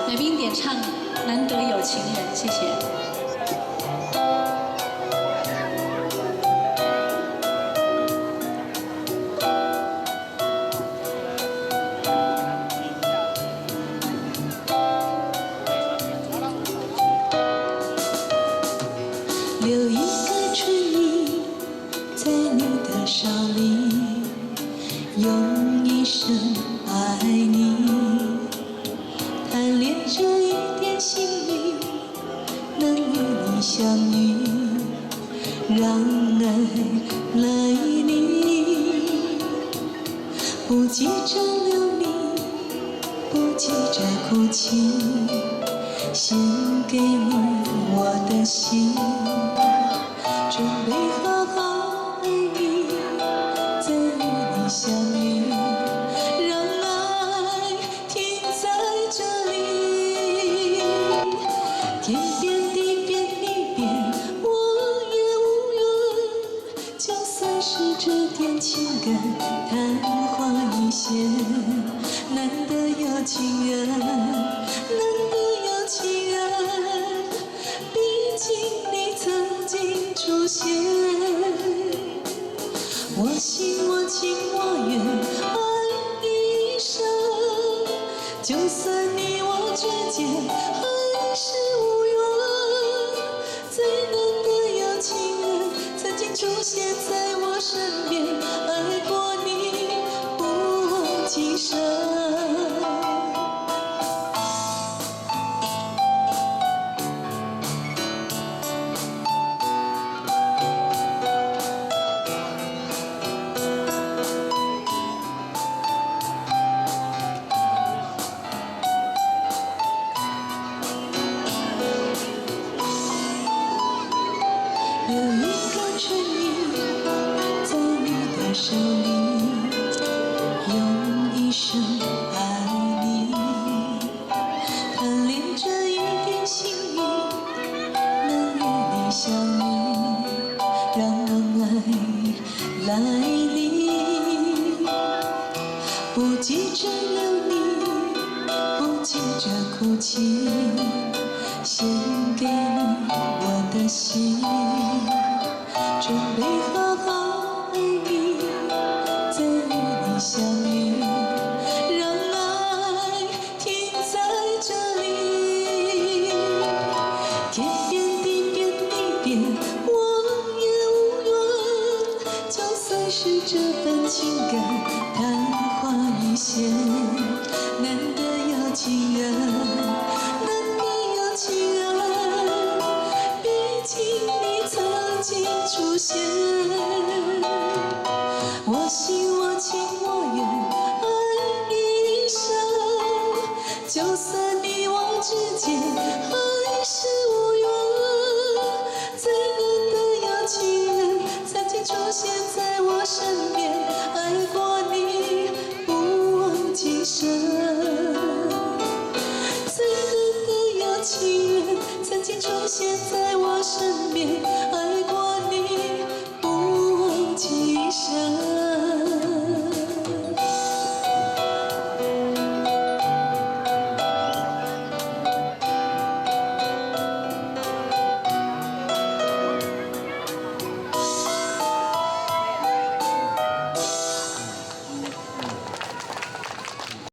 来宾点唱《难得有情人》，谢谢。 留一个春意在你的手里，用一生爱你，贪恋这一点幸运，能与你相遇，让爱来临，不急着流离，不急着哭泣，献给你我的心。 准备好好爱你，再与你相遇，让爱停在这里。天边地边你边，我也无怨。就算是这点情感昙花一现，难得有情人，难得有情人。毕竟你曾经。 出现，我心我情我愿，爱你一生。就算你我之间还是无缘，最难得有情人曾经出现在我身边，爱过你不忘今生。 有一个春意在你的手里，用一生爱你，贪恋这一点幸运，能与你相遇，让爱来临，不急着流离，不急着哭泣，献给你我的心。 准备好好爱你，再与你相遇，让爱停在这里。天边地边你边，我也无怨。就算是这份情感昙花一现，难得有情人，难得有情人。毕竟你曾经。 出现，我心我情我愿，爱你一生。就算你我之间还是无缘，最难得有情人曾经出现在我身边，爱过你不忘今生。最难得有情人曾经出现在我身边，爱过。 一生。